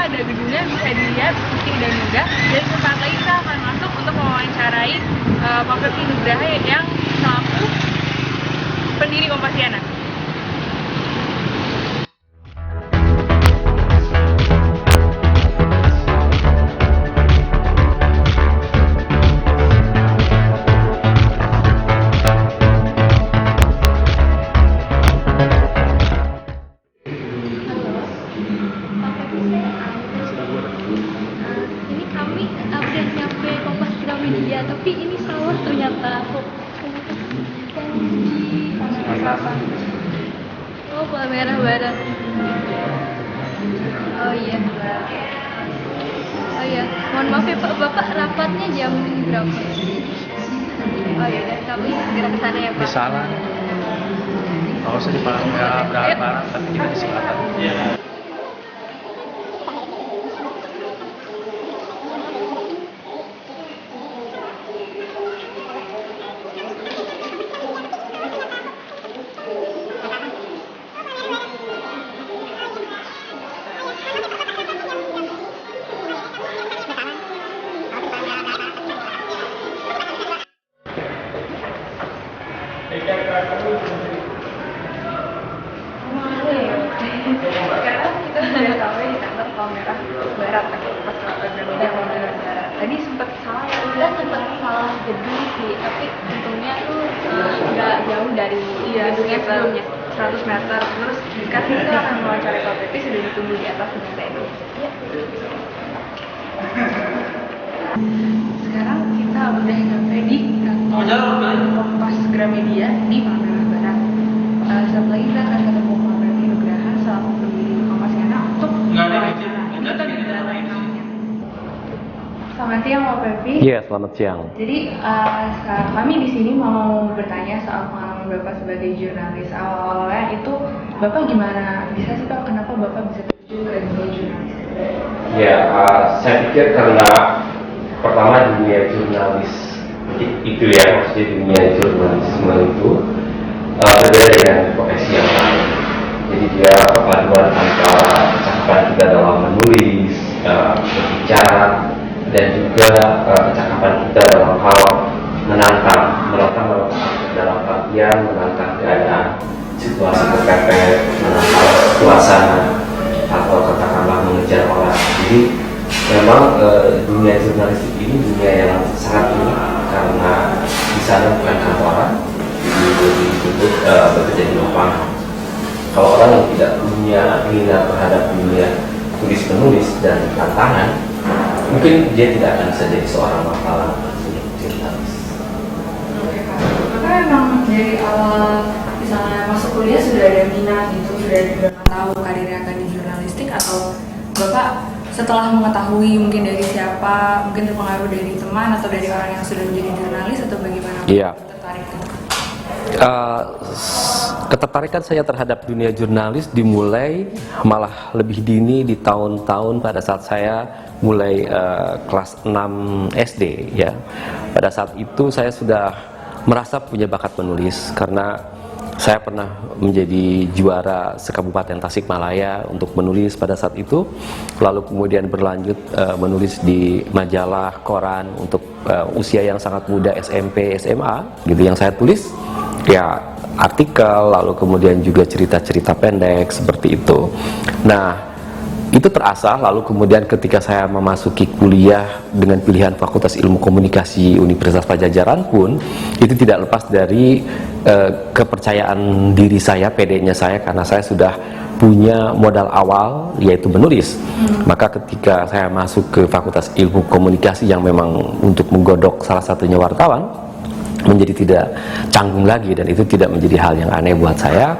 ada gedungnya, bisa dilihat putih dan indah. Dan sesaat lagi kita akan masuk untuk mewawancarai Pak Pepi Nugraha yang selaku pendiri Kompasiana. Ini kami udah nyampe Kompas Gramedia, tapi ini salah ternyata. Oh, Palmerah Barat. Oh iya. Oh iya, mohon maaf ya Pak, Bapak rapatnya jam berapa? Oh iya, dan kami segera ke sana ya Pak. Di salah. Kalau usah di Palmerah Barat, tapi kita di selatan. Sekarang kita sudah sampai di kantor Palmerah Barat, Kompas Gramedia Palmerah Barat. Tadi sempat salah, Kita sempat salah gedung sih, tapi untungnya tuh nggak jauh dari gedungnya sebelumnya 100 meter. Terus dekat kita akan mewawancarai Pak Pepi, sudah ditunggu di atas dengan TNI. ya. Sekarang kita udah sampai di kantor Kompas Gramedia di Palmerah Barat. Setelah lagi kita akan ketemu Pak Pepi Nugraha selaku pendiri Kompasiana untuk Selamat siang Pak Pepi. Iya, selamat siang. Jadi sekarang kami di sini mau bertanya soal pengalaman Bapak sebagai jurnalis. Awalnya itu Bapak gimana? Bisa sih Pak, kenapa Bapak bisa terjun ke dunia jurnalis? Ya, saya pikir karena pertama dunia jurnalis itu ya, maksudnya dunia jurnalisme itu berbeda dengan profesi yang lain. Jadi dia perpaduan antara kecakapan kita dalam menulis, berbicara, dan juga kecakapan kita dalam hal menantang dalam artian menantang keadaan, situasi kepepet, menantang suasana, atau katakanlah mengejar orang. Jadi memang dunia jurnalistik ini dunia yang sangat unik karena di sana bukan kantoran, disebut bekerja di lapangan. Kalau orang yang tidak punya minat terhadap dunia tulis-menulis dan tantangan, mungkin dia tidak akan bisa jadi seorang wartawan jurnalis. Oke Pak. Bapak memang dari awal misalnya masuk kuliah sudah ada minat gitu, sudah juga tahu karirnya akan di jurnalistik, atau Bapak setelah mengetahui mungkin dari siapa, mungkin terpengaruh dari teman atau dari orang yang sudah menjadi jurnalis, atau bagaimana Iya. tertarik gitu? Ketertarikan saya terhadap dunia jurnalis dimulai malah lebih dini di tahun-tahun pada saat saya mulai kelas 6 SD ya. Pada saat itu saya sudah merasa punya bakat menulis karena saya pernah menjadi juara sekabupaten Tasikmalaya untuk menulis pada saat itu, lalu kemudian berlanjut menulis di majalah, koran untuk usia yang sangat muda, SMP, SMA gitu. Yang saya tulis ya artikel, lalu kemudian juga cerita-cerita pendek seperti itu. Nah, itu terasa, lalu kemudian ketika saya memasuki kuliah dengan pilihan Fakultas Ilmu Komunikasi Universitas Padjadjaran pun itu tidak lepas dari kepercayaan diri saya, PD-nya saya, karena saya sudah punya modal awal yaitu menulis. Maka ketika saya masuk ke Fakultas Ilmu Komunikasi yang memang untuk menggodok salah satunya wartawan, menjadi tidak canggung lagi, dan itu tidak menjadi hal yang aneh buat saya,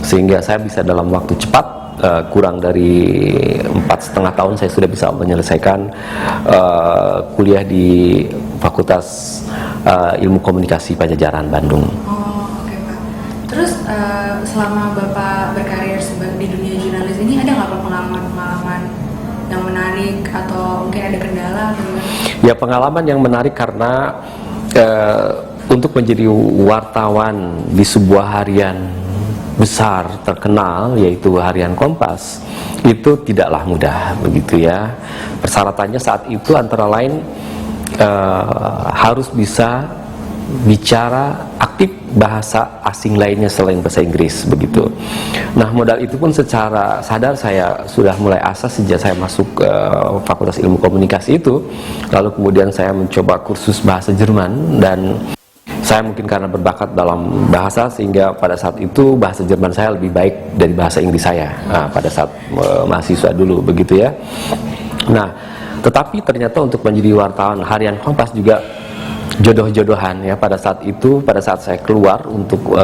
sehingga saya bisa dalam waktu cepat, kurang dari 4,5 tahun saya sudah bisa menyelesaikan kuliah di Fakultas Ilmu Komunikasi Padjadjaran Bandung. Oh, oke Pak. Terus selama Bapak berkarir di dunia jurnalis ini, ada nggak Pak pengalaman-pengalaman yang menarik atau mungkin ada kendala atau gimana? Ya, pengalaman yang menarik karena untuk menjadi wartawan di sebuah harian besar terkenal yaitu Harian Kompas itu tidaklah mudah begitu ya. Persyaratannya saat itu antara lain harus bisa bicara aktif bahasa asing lainnya selain bahasa Inggris begitu. Nah, modal itu pun secara sadar saya sudah mulai asas sejak saya masuk Fakultas Ilmu Komunikasi itu. Lalu kemudian saya mencoba kursus bahasa Jerman, dan saya mungkin karena berbakat dalam bahasa sehingga pada saat itu bahasa Jerman saya lebih baik dari bahasa Inggris saya pada saat mahasiswa dulu begitu ya. Nah, tetapi ternyata untuk menjadi wartawan Harian Kompas juga jodoh-jodohan ya. Pada saat itu, pada saat saya keluar untuk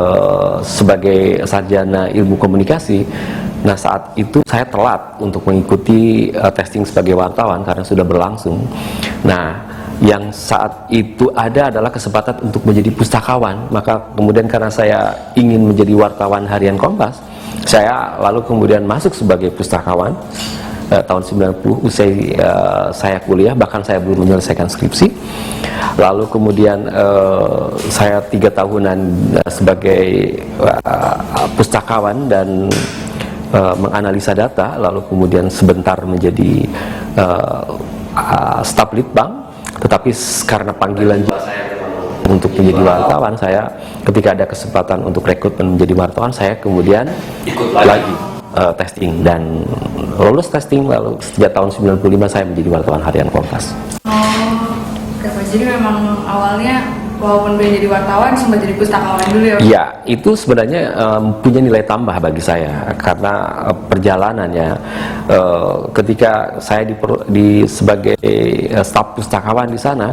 sebagai sarjana ilmu komunikasi, nah saat itu saya telat untuk mengikuti testing sebagai wartawan karena sudah berlangsung. Nah, yang saat itu ada adalah kesempatan untuk menjadi pustakawan. Maka kemudian karena saya ingin menjadi wartawan Harian Kompas, saya lalu kemudian masuk sebagai pustakawan tahun 90 usai saya kuliah, bahkan saya belum menyelesaikan skripsi. Lalu kemudian saya 3 tahunan sebagai pustakawan dan menganalisa data, lalu kemudian sebentar menjadi staf litbang. Tetapi karena panggilan saya untuk menjadi wartawan, saya ketika ada kesempatan untuk rekrutmen menjadi wartawan, saya kemudian ikut lagi testing dan lulus testing. Lalu sejak tahun 95 saya menjadi wartawan Harian Kompas. Jadi memang awalnya walaupun belum jadi wartawan sempat jadi pustakawan dulu ya? Ya, itu sebenarnya punya nilai tambah bagi saya karena perjalanannya ketika saya sebagai staf pustakawan di sana,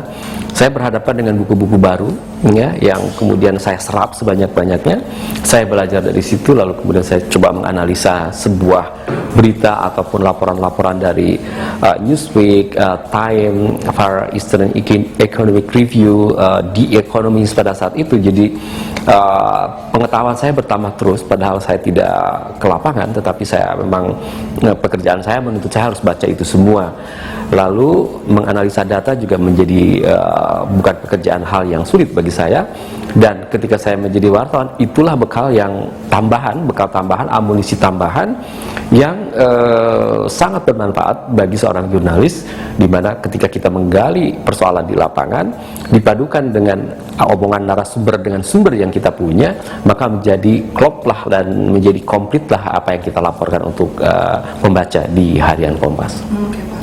saya berhadapan dengan buku-buku baru ya, yang kemudian saya serap sebanyak-banyaknya. Saya belajar dari situ, lalu kemudian saya coba menganalisa sebuah berita ataupun laporan-laporan dari Newsweek, Time, Far Eastern Economic Review, The Economist pada saat itu. Jadi pengetahuan saya bertambah terus, padahal saya tidak ke lapangan, tetapi saya memang pekerjaan saya menuntut saya harus baca itu semua. Lalu menganalisa data juga menjadi bukan pekerjaan hal yang sulit bagi saya. Dan ketika saya menjadi wartawan, itulah bekal tambahan, amunisi tambahan yang sangat bermanfaat bagi seorang jurnalis, di mana ketika kita menggali persoalan di lapangan dipadukan dengan omongan narasumber dengan sumber yang kita punya, maka menjadi klop lah dan menjadi komplit lah apa yang kita laporkan untuk membaca di Harian Kompas. Oke, Pak.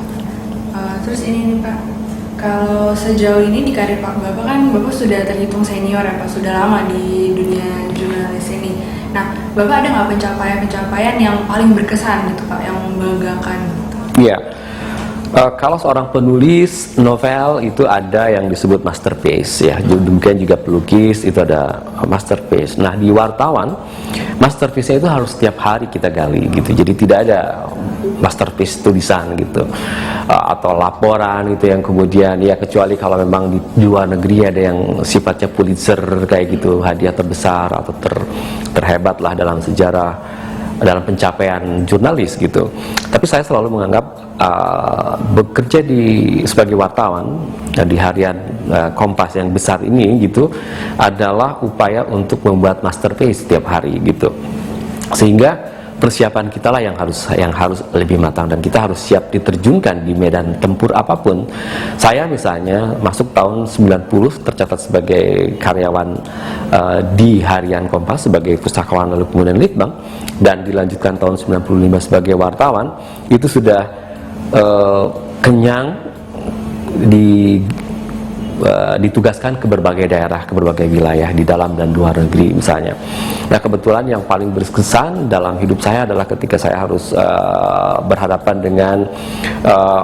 Terus ini nih Pak, kalau sejauh ini di karir Bapak kan Bapak sudah terhitung senior ya Pak, sudah lama di dunia jurnalis ini. Nah, Bapak ada nggak pencapaian yang paling berkesan gitu Pak, yang membanggakan? Iya. Kalau seorang penulis novel itu ada yang disebut masterpiece ya, demikian juga pelukis itu ada masterpiece. Nah, di wartawan masterpiece itu harus setiap hari kita gali gitu. Jadi tidak ada masterpiece tulisan gitu atau laporan itu yang kemudian ya, kecuali kalau memang di luar negeri ada yang sifatnya Pulitzer kayak gitu, hadiah terbesar atau terhebat lah dalam sejarah pencapaian jurnalis gitu. Tapi saya selalu menganggap bekerja sebagai wartawan di Harian Kompas yang besar ini gitu adalah upaya untuk membuat masterpiece setiap hari gitu. Sehingga persiapan kita lah yang harus lebih matang, dan kita harus siap diterjunkan di medan tempur apapun. Saya misalnya masuk tahun 90 tercatat sebagai karyawan di Harian Kompas sebagai pustakawan lalu kemudian litbang, dan dilanjutkan tahun 95 sebagai wartawan. Itu sudah kenyang ditugaskan ke berbagai daerah, ke berbagai wilayah di dalam dan luar negeri misalnya. Nah, kebetulan yang paling berkesan dalam hidup saya adalah ketika saya harus berhadapan dengan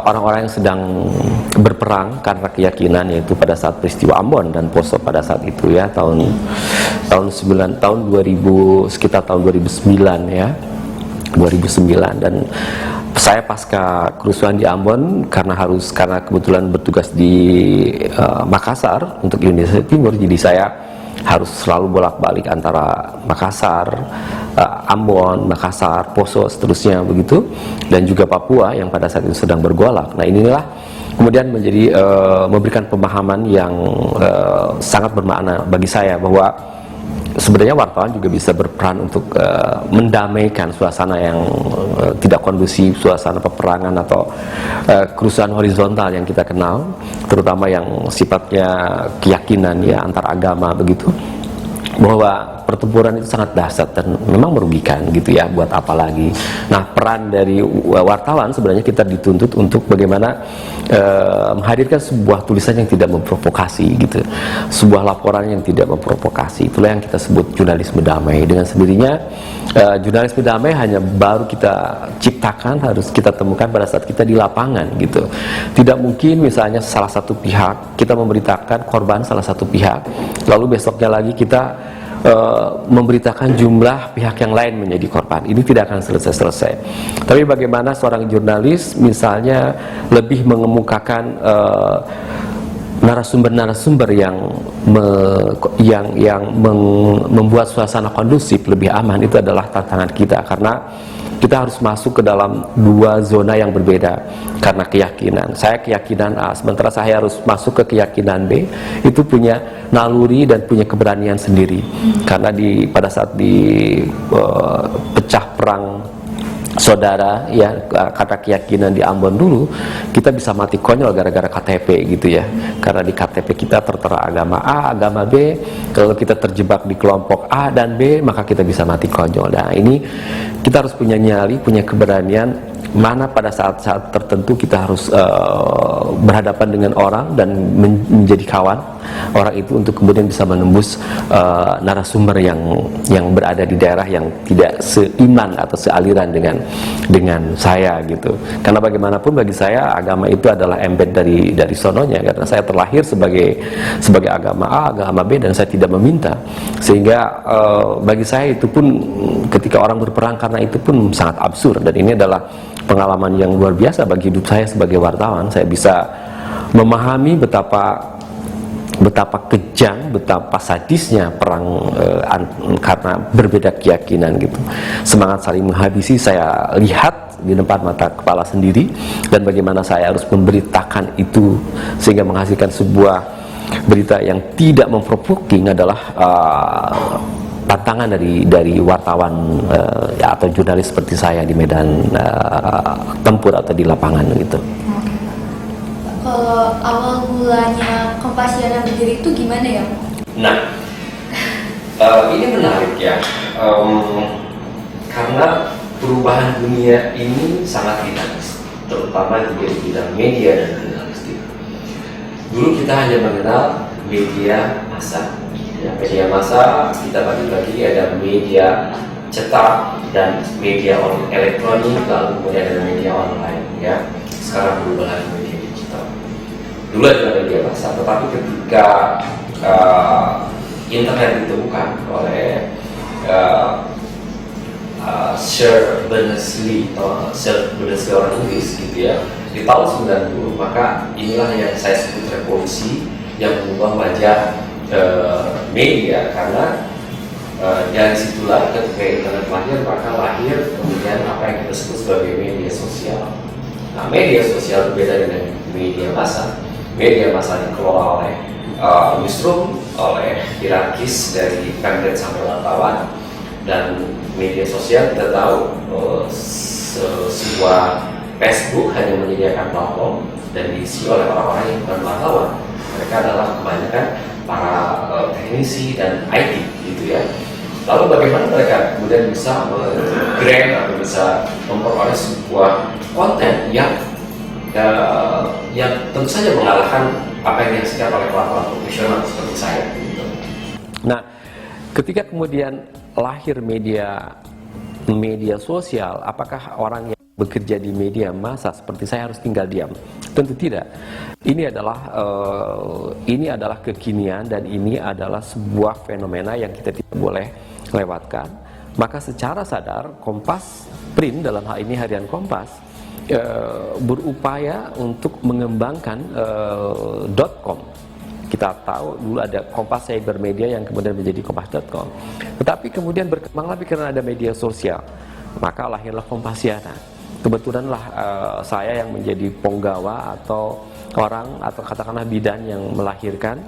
orang-orang yang sedang berperang karena keyakinan, yaitu pada saat peristiwa Ambon dan Poso pada saat itu ya, tahun 2000, sekitar tahun 2009 ya, 2009. Dan saya pasca kerusuhan di Ambon karena kebetulan bertugas di Makassar untuk Indonesia Timur, jadi saya harus selalu bolak-balik antara Makassar, Ambon, Makassar, Poso, seterusnya begitu, dan juga Papua yang pada saat itu sedang bergolak. Nah, inilah kemudian menjadi memberikan pemahaman yang sangat bermakna bagi saya bahwa sebenarnya wartawan juga bisa berperan untuk mendamaikan suasana yang tidak kondusif, suasana peperangan atau kerusuhan horizontal yang kita kenal, terutama yang sifatnya keyakinan ya antar agama begitu, bahwa pertempuran itu sangat dahsyat dan memang merugikan gitu ya, buat apa lagi. Nah, peran dari wartawan sebenarnya kita dituntut untuk bagaimana menghadirkan sebuah tulisan yang tidak memprovokasi gitu, sebuah laporan yang tidak memprovokasi. Itulah yang kita sebut jurnalisme damai. Dengan sendirinya jurnalisme damai hanya baru kita ciptakan, harus kita temukan pada saat kita di lapangan gitu. Tidak mungkin misalnya salah satu pihak kita memberitakan korban salah satu pihak, lalu besoknya lagi kita memberitakan jumlah pihak yang lain menjadi korban. Ini tidak akan selesai-selesai. Tapi bagaimana seorang jurnalis misalnya lebih mengemukakan narasumber-narasumber yang membuat suasana kondusif lebih aman, itu adalah tantangan kita, karena kita harus masuk ke dalam dua zona yang berbeda karena keyakinan. Saya keyakinan A, sementara saya harus masuk ke keyakinan B. Itu punya naluri dan punya keberanian sendiri. Karena pada saat pecah perang saudara ya, kata keyakinan di Ambon dulu, kita bisa mati konyol gara-gara KTP gitu ya, karena di KTP kita tertera agama A, agama B. Kalau kita terjebak di kelompok A dan B, maka kita bisa mati konyol. Nah, ini kita harus punya nyali, punya keberanian, mana pada saat-saat tertentu kita harus berhadapan dengan orang dan menjadi kawan orang itu untuk kemudian bisa menembus narasumber yang berada di daerah yang tidak seiman atau sealiran dengan saya gitu. Karena bagaimanapun bagi saya agama itu adalah embed dari sononya, karena saya terlahir sebagai agama A, agama B, dan saya tidak meminta. Sehingga bagi saya itu pun ketika orang berperang karena itu pun sangat absurd, dan ini adalah pengalaman yang luar biasa bagi hidup saya sebagai wartawan. Saya bisa memahami betapa kejam, betapa sadisnya perang karena berbeda keyakinan gitu. Semangat saling menghabisi saya lihat di depan mata kepala sendiri, dan bagaimana saya harus memberitakan itu sehingga menghasilkan sebuah berita yang tidak memprovoking adalah tantangan dari wartawan atau jurnalis seperti saya di medan tempur atau di lapangan gitu. Kalau awal mulanya Kompasiana berdiri itu gimana ya? Nah, ini menarik ya, karena perubahan dunia ini sangat dinamis, terutama juga di bidang media dan jurnalistik. Dulu kita hanya mengenal media massa. Ya, media massa kita bagi-bagi, ada media cetak dan media elektronik, lalu kemudian ada media online ya. Sekarang berubah lagi media digital. Dulu ada media massa, tetapi ketika internet ditemukan oleh Sir Berners-Lee orang Inggris gitu ya, di tahun 90, maka inilah yang saya sebut revolusi yang mengubah wajah media, karena dari situlah ketika internet lahir, maka lahir kemudian apa yang kita sebut sebagai media sosial. Nah, media sosial berbeda dengan media massa. Media massa dikelola oleh newsroom, oleh hierarkis dari pemret sampai wartawan, dan media sosial kita tahu sebuah Facebook hanya menyediakan platform dan diisi oleh orang-orang yang bukan wartawan. Mereka adalah kebanyakan para teknisi dan IT gitu ya. Lalu bagaimana mereka kemudian bisa menggrab atau bisa memperoleh sebuah konten yang tentu saja mengalahkan apa yang dihasilkan oleh pelaku profesional seperti saya gitu. Nah, ketika kemudian lahir media sosial, apakah orang yang bekerja di media massa seperti saya harus tinggal diam? Tentu tidak. Ini adalah kekinian, dan ini adalah sebuah fenomena yang kita tidak boleh lewatkan. Maka secara sadar Kompas Print, dalam hal ini harian Kompas, berupaya untuk mengembangkan .com. Kita tahu dulu ada Kompas Cybermedia yang kemudian menjadi kompas.com. Tetapi kemudian berkembang lagi karena ada media sosial. Maka lahirlah Kompasiana. Kebetulanlah saya yang menjadi penggawa atau orang, atau katakanlah bidan yang melahirkan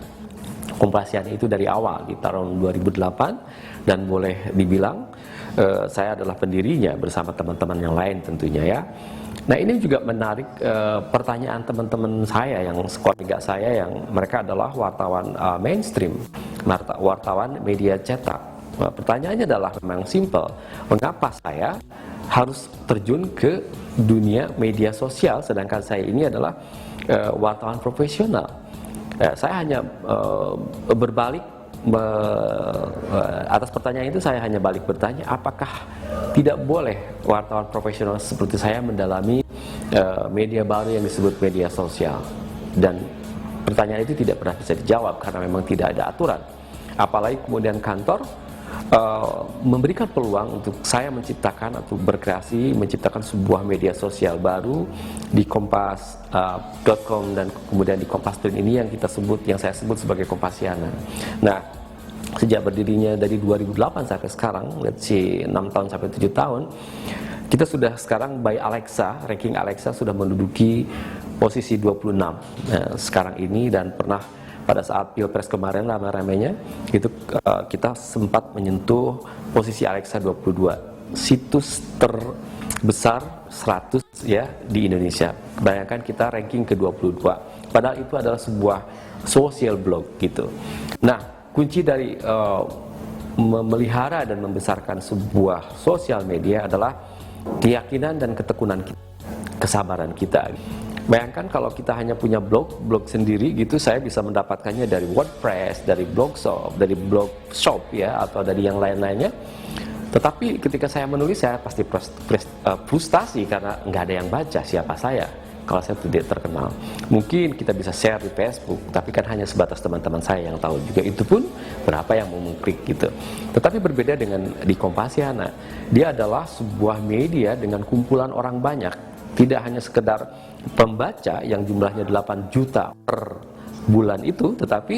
Kompasiana itu dari awal di tahun 2008, dan boleh dibilang saya adalah pendirinya bersama teman-teman yang lain tentunya ya. Nah, ini juga menarik pertanyaan teman-teman saya yang kolega saya yang mereka adalah wartawan mainstream, wartawan media cetak. Nah, pertanyaannya adalah memang simple, mengapa saya harus terjun ke dunia media sosial sedangkan saya ini adalah wartawan profesional? Saya hanya berbalik atas pertanyaan itu, saya hanya balik bertanya, apakah tidak boleh wartawan profesional seperti saya mendalami media baru yang disebut media sosial? Dan pertanyaan itu tidak pernah bisa dijawab karena memang tidak ada aturan. Apalagi kemudian kantor memberikan peluang untuk saya menciptakan atau berkreasi, menciptakan sebuah media sosial baru di kompas.com dan kemudian di Kompas.com ini yang saya sebut sebagai Kompasiana. Nah, sejak berdirinya dari 2008 sampai sekarang, let's say 6 tahun sampai 7 tahun, kita sudah sekarang by Alexa, ranking Alexa sudah menduduki posisi 26 sekarang ini, dan pernah pada saat Pilpres kemarin rame-ramenya itu kita sempat menyentuh posisi Alexa 22, situs terbesar 100 ya di Indonesia. Bayangkan kita ranking ke-22, padahal itu adalah sebuah social blog gitu. Nah, kunci dari memelihara dan membesarkan sebuah sosial media adalah keyakinan dan ketekunan kita, kesabaran kita. Bayangkan kalau kita hanya punya blog sendiri gitu, saya bisa mendapatkannya dari WordPress, dari Blogshop, dari Blogshop ya, atau dari yang lain-lainnya. Tetapi ketika saya menulis, saya pasti frustasi karena nggak ada yang baca siapa saya kalau saya tidak terkenal. Mungkin kita bisa share di Facebook, tapi kan hanya sebatas teman-teman saya yang tahu, juga itu pun berapa yang mau mengklik gitu. Tetapi berbeda dengan di Kompasiana, dia adalah sebuah media dengan kumpulan orang banyak, tidak hanya sekedar pembaca yang jumlahnya 8 juta per bulan itu, tetapi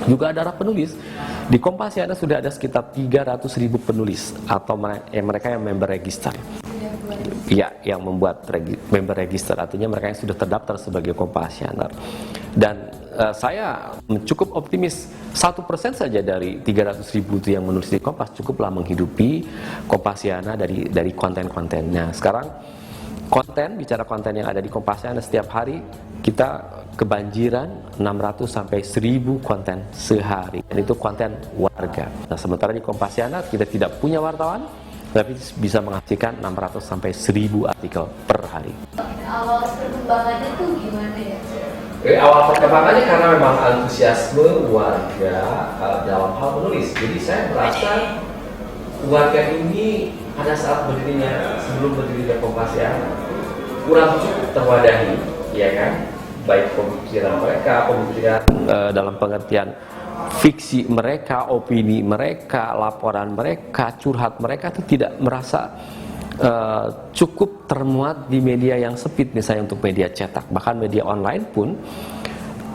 juga ada penulis. Di Kompasiana sudah ada sekitar 300.000 penulis atau mereka yang member register. Ya, yang membuat member register, artinya mereka yang sudah terdaftar sebagai Kompasianer. Dan saya cukup optimis 1% saja dari 300.000 itu yang menulis di Kompas cukuplah menghidupi Kompasiana dari konten-kontennya. Sekarang bicara konten yang ada di Kompasiana, setiap hari kita kebanjiran 600 sampai 1000 konten sehari, dan itu konten warga. Nah, sementara di Kompasiana kita tidak punya wartawan, tapi bisa menghasilkan 600 sampai 1000 artikel per hari. Awal perkembangannya tuh gimana ya? Awal perkembangannya karena memang antusiasme warga dalam hal menulis. Jadi saya merasa warga ini pada saat sebelum berdirinya Kompasiana kurang cukup terwadahi, ya kan? Baik pemikiran mereka, dalam pengertian fiksi mereka, opini mereka, laporan mereka, curhat mereka itu tidak merasa cukup termuat di media yang sempit, misalnya untuk media cetak. Bahkan media online pun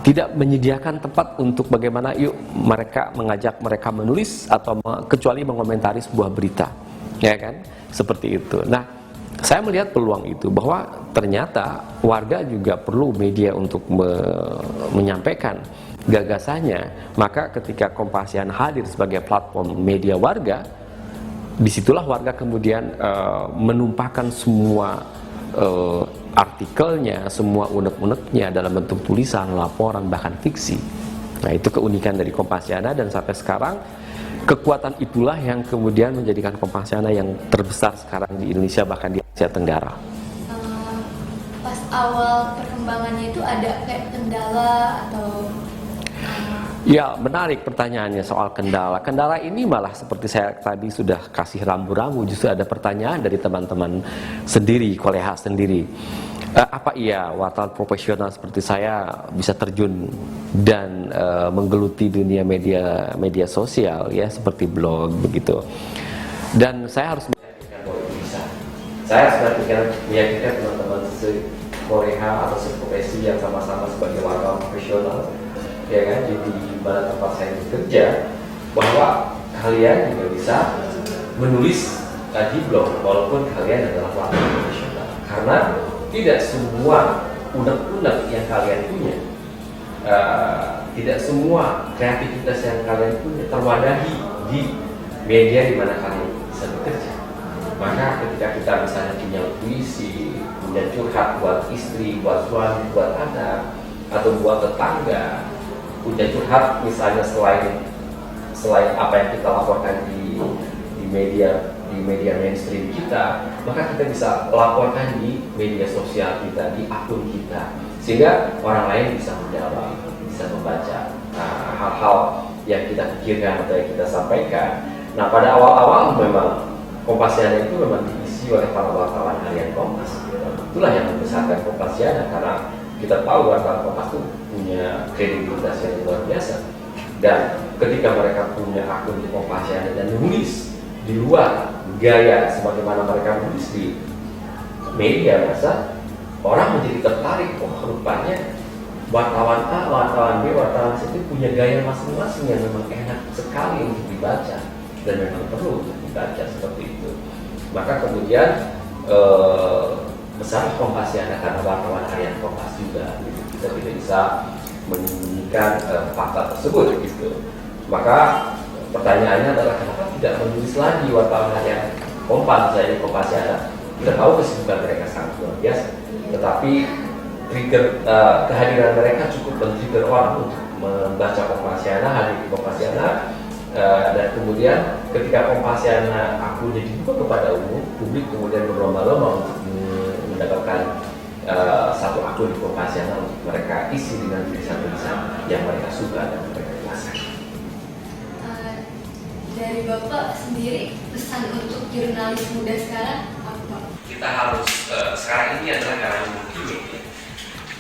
tidak menyediakan tempat untuk bagaimana mereka mengajak mereka menulis atau kecuali mengomentari sebuah berita, ya kan? Seperti itu. Nah, saya melihat peluang itu, bahwa ternyata warga juga perlu media untuk menyampaikan gagasannya. Maka ketika Kompasiana hadir sebagai platform media warga, disitulah warga kemudian menumpahkan semua artikelnya, semua unek-uneknya dalam bentuk tulisan, laporan, bahkan fiksi. Nah, itu keunikan dari Kompasiana, dan sampai sekarang kekuatan itulah yang kemudian menjadikan Kompasiana yang terbesar sekarang di Indonesia, bahkan di Asia Tenggara. Pas awal perkembangannya itu ada kayak kendala atau? Ya, menarik pertanyaannya soal kendala. Kendala ini malah seperti saya tadi sudah kasih rambu-rambu, justru ada pertanyaan dari teman-teman sendiri, kolega sendiri. Apa iya wartawan profesional seperti saya bisa terjun dan menggeluti dunia media sosial ya, seperti blog begitu. Dan saya harus meyakinkan bahwa itu bisa. Saya harus meyakinkan teman-teman se-korea atau se-profesi yang sama-sama sebagai wartawan profesional, ya kan, di mana tempat saya bekerja, bahwa kalian juga bisa menulis di blog walaupun kalian adalah wartawan profesional. Karena tidak semua unek-unek yang kalian punya tidak semua kreativitas yang kalian punya terwadahi di media di mana kalian bisa bekerja. Maka ketika kita misalnya punya puisi, punya curhat buat istri, buat suami, buat anak, atau buat tetangga, punya curhat misalnya selain apa yang kita laporkan di media mainstream kita, maka kita bisa laporkan di media sosial kita, di akun kita, sehingga orang lain bisa menjawab, bisa membaca hal-hal yang kita pikirkan atau yang kita sampaikan. Nah, pada awal-awal memang Kompasiana itu memang diisi oleh para wartawan harian Kompas. Itulah yang membesarkan Kompasiana, karena kita tahu wartawan Kompas itu punya kredibilitas yang luar biasa. Dan ketika mereka punya akun di Kompasiana dan menulis di luar gaya sebagaimana mereka menulis di media massa, orang menjadi tertarik. Oh, rupanya wartawan A, wartawan B, wartawan C itu punya gaya masing-masing yang memang enak sekali untuk dibaca dan memang perlu untuk dibaca seperti itu. Maka kemudian besar Kompasiana karena wartawan harian Kompas juga, gitu. Kita tidak bisa menyembunyikan fakta tersebut, gitu. Maka pertanyaannya adalah kenapa tidak menulis lagi wartawan harian Kompas, misalnya Kompasiana? Kita tahu kesibukan mereka sangat luar biasa, tetapi trigger kehadiran mereka cukup men-trigger orang untuk membaca Kompasiana, hadir di Kompasiana, dan kemudian ketika Kompasiana akunnya dibuka kepada umum, publik kemudian berlomba-lomba untuk mendapatkan satu akun di Kompasiana untuk mereka isi dengan tulisan-tulisan yang mereka suka dan mereka kuasai. Dari Bapak sendiri, pesan untuk jurnalis muda sekarang apa? Kita harus, sekarang ini adalah era multimedia,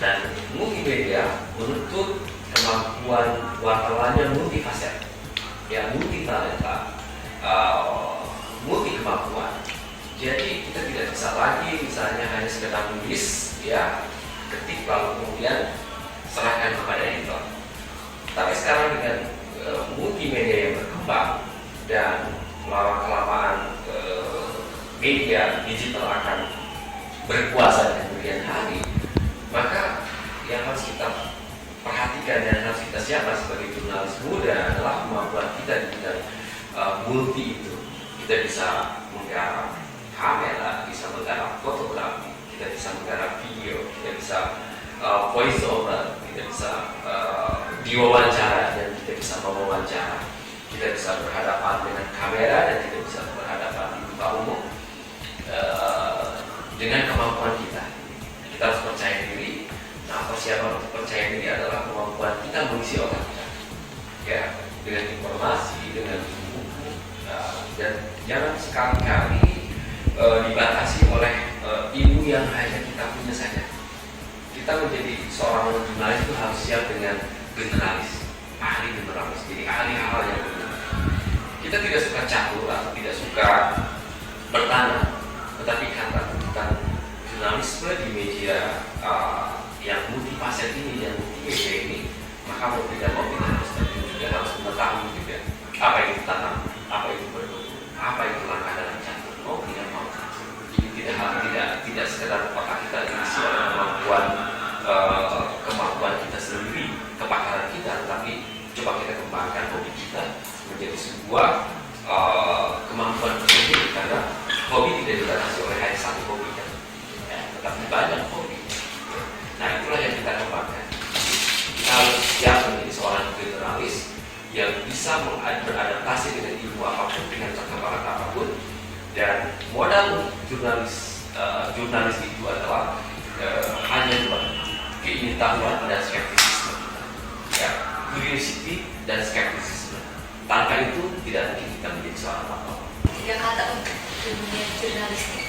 dan multimedia menuntut kemampuan wartawannya multifaset, ya, multi talenta, multi kemampuan. Jadi kita tidak bisa lagi misalnya hanya sekedar nulis, ya, ketik lalu kemudian serahkan kepada editor. Tapi sekarang dengan multimedia yang berkembang dan kelamaan media digital akan berkuasa di kemudian hari, maka yang harus kita perhatikan dan harus kita siapkan sebagai jurnalis muda adalah kemampuan kita di bidang multi itu. Kita bisa menggarap kamera, bisa menggarap fotografi, kita bisa menggarap video, kita bisa voice over, kita bisa diwawancara dan kita bisa mewawancara, kita bisa berhadapan dengan kamera dan kita bisa berhadapan di muka umum dengan kemampuan kita. Kita harus percaya diri. Nah, persiapan untuk percaya diri adalah kemampuan kita mengisi otak kita, ya, dengan informasi, dengan buku, dan jangan sekali-kali dibatasi oleh ilmu yang hanya kita punya saja. Kita menjadi seorang jurnalis itu harus siap dengan generalis, ahli generalis, jadi ahli hal yang benar. Kita tidak suka campur atau tidak suka bertanam, tetapi kata tentang jurnalisme di media yang multifaset ini, yang multimedia ini, maka mau tidak mau kita harus juga harus mengetahui juga apa yang ditanam, apa itu bertumbuh, apa itu langkah dalam campur, mau tidak mau. Jadi tidak sekedar otak kita diisi oleh kemampuan kita sendiri, kepakaran kita, tapi coba kita kembangkan hobi kita menjadi sebuah kemampuan tersendiri, karena hobi tidak dibatasi oleh hanya satu hobi, kan? Ya, tetapi banyak hobi. Nah, itulah yang kita kembangkan. Kita harus siap menjadi seorang generalis yang bisa beradaptasi dengan ilmu apapun, dengan cakapan apapun, dan modal jurnalis itu adalah hanya dua, keingin-tahuan dan skeptisisme, ya, curiosity dan skeptisisme. Tanpa itu tidak mungkin kita menjadi seorang wartawan. 3 kata untuk dunia jurnalistik.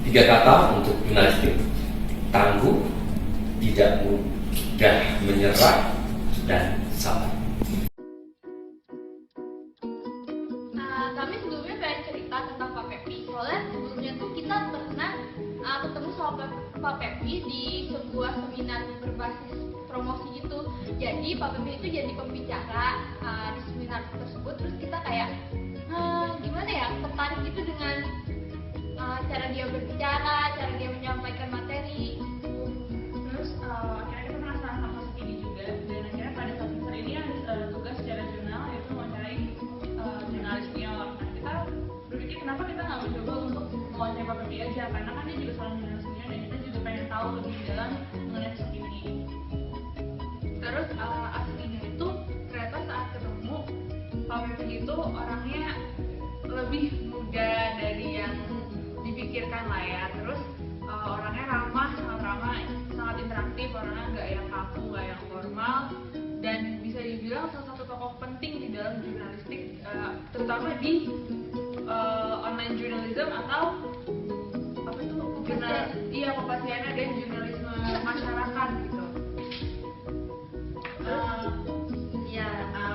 3 kata untuk jurnalistik: tangguh, tidak mudah menyerah, dan sabar. Kami sebelumnya pengen cerita tentang Pak Pepi. Soalnya sebelumnya tuh kita pernah ketemu sama Pak Pepi di sebuah seminar berbasis promosi gitu. Jadi Pak Pepi itu jadi pembicara di seminar tersebut. Terus kita kayak gimana ya, tertarik gitu dengan cara dia berbicara, cara dia menyampaikan materi. Terus akhirnya kita penasaran sama Mas Vidi juga, dan terus aslinya itu ternyata saat ketemu Pak Pepi itu orangnya lebih muda dari yang dipikirkan lah ya. Terus orangnya ramah, sangat ramah, sangat interaktif, orangnya nggak yang kaku, nggak yang formal, dan bisa dibilang salah satu tokoh penting di dalam jurnalistik, terutama di online journalism atau apa itu Kompasiana dan jurnalisme masyarakat gitu.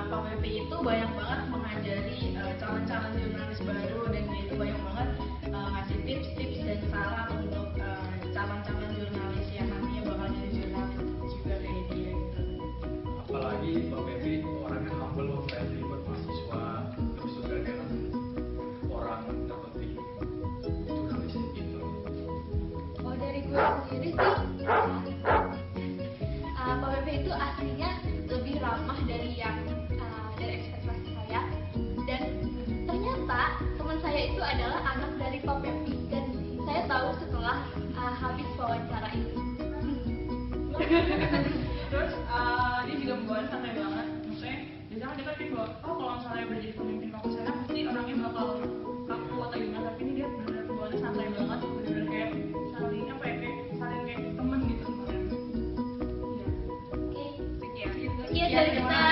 Pak Pepi itu banyak banget mengajari calon-calon jurnalis baru, dan dia itu banyak banget ngasih tips-tips dan saran untuk calon-calon jurnalis yang nantinya bakal jadi jurnalis juga kayak dia gitu. Apalagi Pak Pepi orangnya humble, friendly buat mahasiswa, terus juga dia kan orang terpenting jurnalistik itu. Oh, dari gue sendiri sih, Pak Pepi itu aslinya lebih ramah dari yang dari ekspektasi saya, dan ternyata teman saya itu adalah anak dari Pak Pepi, dan saya tahu setelah habis wawancara itu. Terus dia juga membawa santai banget, maksudnya biasanya dia kan bawa, oh kalau misalnya berjadi pemimpin Kompasiana pasti orangnya bakal kaku atau gimana, tapi ini dia benar-benar bawaannya santai banget, benar-benar kayak saling apa ya, kayak saling kayak temen gitu kemarin. Oke, Sekian. sekian dari kita.